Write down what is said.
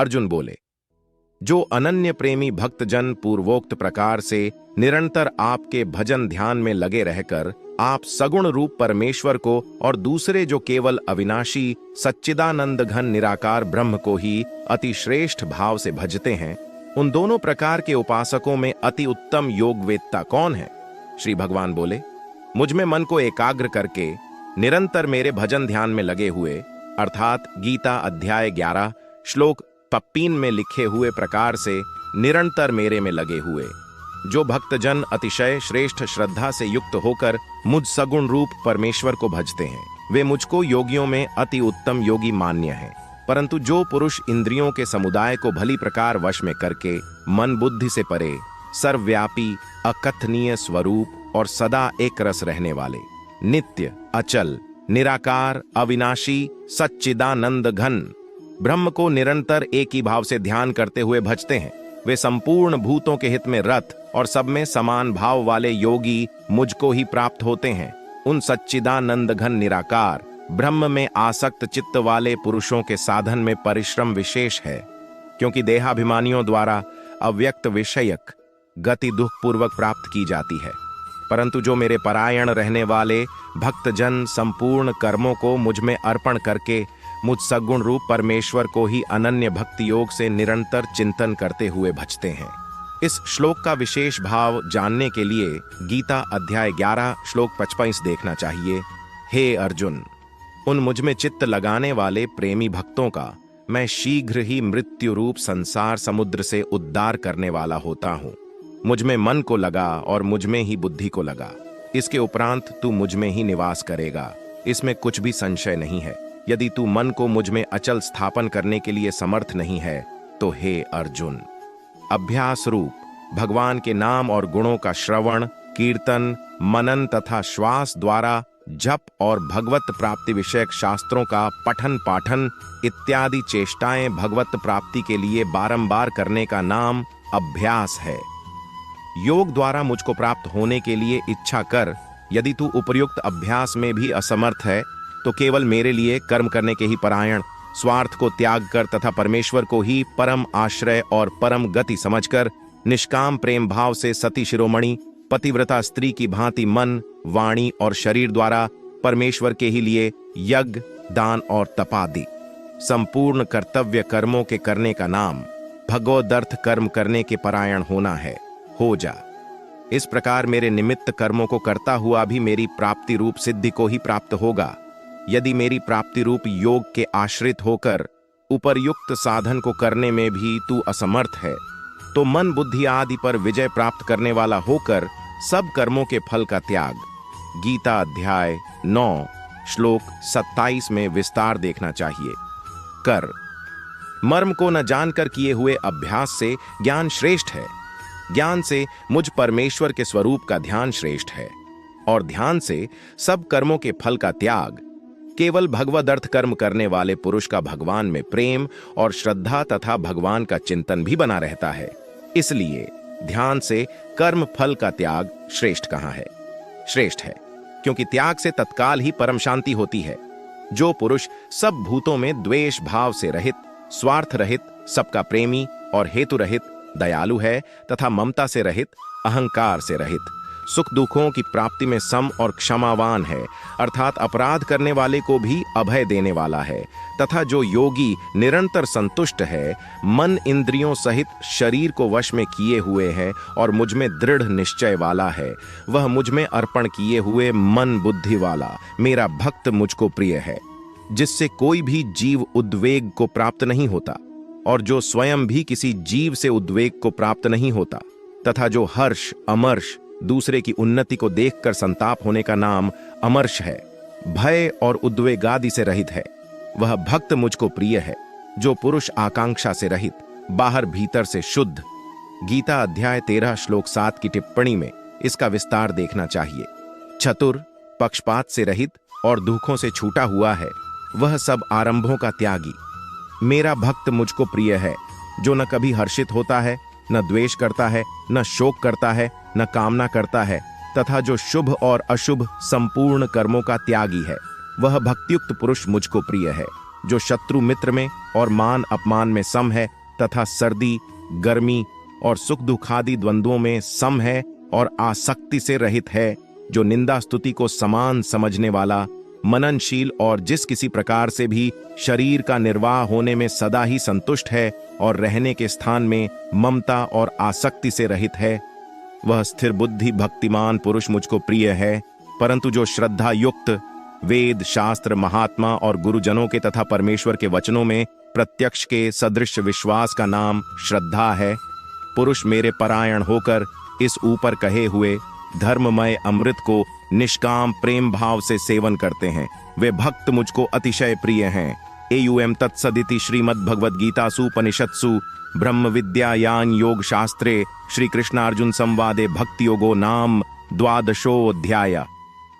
अर्जुन बोले, जो अनन्य प्रेमी भक्तजन पूर्वोक्त प्रकार से निरंतर आपके भजन ध्यान में लगे रहकर आप सगुण रूप परमेश्वर को और दूसरे जो केवल अविनाशी सच्चिदानंद घन निराकार ब्रह्म को ही अति श्रेष्ठ भाव से भजते हैं, उन दोनों प्रकार के उपासकों में अति उत्तम योगवेत्ता कौन है? श्री भगवान बोले, मुझ में मन को एकाग्र करके निरंतर मेरे भजन ध्यान में लगे हुए, अर्थात गीता अध्याय 11 श्लोक 53 में लिखे हुए प्रकार से निरंतर मेरे में लगे हुए जो भक्तजन अतिशय श्रेष्ठ श्रद्धा से युक्त होकर मुझ सगुण रूप परमेश्वर को भजते हैं, वे मुझको योगियों में अति उत्तम योगी मान्य हैं। परंतु जो पुरुष इंद्रियों के समुदाय को भली प्रकार वश में करके मन बुद्धि से परे सर्वव्यापी अकथनीय स्वरूप और सदा एक रस रहने वाले नित्य अचल निराकार अविनाशी सच्चिदानंद घन ब्रह्म को निरंतर एक ही भाव से ध्यान करते हुए भजते हैं, वे संपूर्ण भूतों के हित में रत और सब में समान भाव वाले योगी मुझको ही प्राप्त होते हैं। उन सच्चिदानंद घन निराकार ब्रह्म में आसक्त चित्त वाले पुरुषों के साधन में परिश्रम विशेष है, क्योंकि देहाभिमानियों द्वारा अव्यक्त विषयक गति दुख पूर्वक प्राप्त की जाती है। परंतु जो मेरे परायण रहने वाले भक्तजन संपूर्ण कर्मों को मुझ में अर्पण करके मुझ सगुण रूप परमेश्वर को ही अनन्य भक्ति योग से निरंतर चिंतन करते हुए भजते हैं। इस श्लोक का विशेष भाव जानने के लिए गीता अध्याय 11 श्लोक 55 देखना चाहिए। हे अर्जुन, उन मुझ में चित्त लगाने वाले प्रेमी भक्तों का मैं शीघ्र ही मृत्यु रूप संसार समुद्र से उद्धार करने वाला होता हूँ। मुझ में मन को लगा और मुझ में ही बुद्धि को लगा, इसके उपरांत तू मुझ में ही निवास करेगा, इसमें कुछ भी संशय नहीं है। यदि तू मन को मुझ में अचल स्थापन करने के लिए समर्थ नहीं है तो हे अर्जुन, अभ्यास रूप भगवान के नाम और गुणों का श्रवण कीर्तन मनन तथा श्वास द्वारा जप और भगवत प्राप्ति विषयक शास्त्रों का पठन पाठन इत्यादि चेष्टाएं भगवत प्राप्ति के लिए बारंबार करने का नाम अभ्यास है। योग द्वारा मुझको प्राप्त होने के लिए इच्छा कर, यदि तू उपर्युक्त अभ्यास में भी असमर्थ है तो केवल मेरे लिए कर्म करने के ही परायण स्वार्थ को त्याग कर तथा परमेश्वर को ही परम आश्रय और परम गति समझकर निष्काम प्रेम भाव से सती शिरोमणि पतिव्रता स्त्री की भांति मन वाणी और शरीर द्वारा परमेश्वर के ही लिए यज्ञ दान और तपादि संपूर्ण कर्तव्य कर्मों के करने का नाम भगवदर्थ कर्म करने के परायण होना है। हो जा। इस प्रकार मेरे निमित्त कर्मों को करता हुआ भी मेरी प्राप्ति रूप सिद्धि को ही प्राप्त होगा। यदि मेरी प्राप्ति रूप योग के आश्रित होकर उपर्युक्त साधन को करने में भी तू असमर्थ है तो मन बुद्धि आदि पर विजय प्राप्त करने वाला होकर सब कर्मों के फल का त्याग गीता अध्याय 9 श्लोक 27 में विस्तार देखना चाहिए। कर मर्म को न जानकर किए हुए अभ्यास से ज्ञान श्रेष्ठ है, ज्ञान से मुझ परमेश्वर के स्वरूप का ध्यान श्रेष्ठ है, और ध्यान से सब कर्मों के फल का त्याग केवल भगवदर्थ कर्म करने वाले पुरुष का भगवान में प्रेम और श्रद्धा तथा भगवान का चिंतन भी बना रहता है। इसलिए ध्यान से कर्म फल का त्याग श्रेष्ठ कहाँ है? श्रेष्ठ है क्योंकि त्याग से तत्काल ही परम शांति होती है। जो पुरुष सब भूतों में द्वेष भाव से रहित स्वार्थ रहित सबका प्रेमी और हेतु रहित दयालु है तथा ममता से रहित अहंकार से रहित सुख दुखों की प्राप्ति में सम और क्षमावान है, अर्थात अपराध करने वाले को भी अभय देने वाला है, तथा जो योगी निरंतर संतुष्ट है, मन इंद्रियों सहित शरीर को वश में किए हुए है और मुझ में दृढ़ निश्चय वाला है, वह मुझ में अर्पण किए हुए मन बुद्धि वाला मेरा भक्त मुझको प्रिय है, जिससे कोई भी जीव उद्वेग को प्राप्त नहीं होता और जो स्वयं भी किसी जीव से उद्वेग को प्राप्त नहीं होता, तथा जो हर्ष अमर्ष दूसरे की उन्नति को देखकर संताप होने का नाम अमर्ष है, भय और उद्वेगादि से रहित है, वह भक्त मुझको प्रिय है। जो पुरुष आकांक्षा से रहित बाहर भीतर से शुद्ध, गीता अध्याय 13 श्लोक 7 की टिप्पणी में इसका विस्तार देखना चाहिए। चतुर पक्षपात से रहित और दुखों से छूटा हुआ है, वह सब आरंभों का त्यागी मेरा भक्त मुझको प्रिय है। जो न कभी हर्षित होता है, न द्वेष करता है, न शोक करता है, न कामना करता है, तथा जो शुभ और अशुभ संपूर्ण कर्मों का त्यागी है, वह भक्तियुक्त पुरुष मुझको प्रिय है। जो शत्रु मित्र में और मान अपमान में सम है, तथा सर्दी गर्मी और सुख दुखादि द्वंद्वों में सम है और आसक्ति से रहित है, जो निंदा स्तुति को समान समझने वाला, मननशील और जिस किसी प्रकार से भी शरीर का निर्वाह होने में सदा ही संतुष्ट है और रहने के स्थान में ममता और आसक्ति से रहित है, वह स्थिर बुद्धि भक्तिमान पुरुष मुझको प्रिय है। परंतु जो श्रद्धा युक्त वेद शास्त्र महात्मा और गुरुजनों के तथा परमेश्वर के वचनों में प्रत्यक्ष के सदृश विश्वास का नाम श्रद्धा है, पुरुष मेरे परायण होकर इस ऊपर कहे हुए धर्ममय अमृत को निष्काम प्रेम भाव से सेवन करते हैं, वे भक्त मुझको अतिशय प्रिय हैं। एयुएम तत्सदिति श्रीमद् भगवद गीतासु उपनिषत्सु ब्रह्म विद्यायान योग शास्त्रे श्री कृष्णार्जुन संवादे भक्ति योगो नाम 12 अध्याय।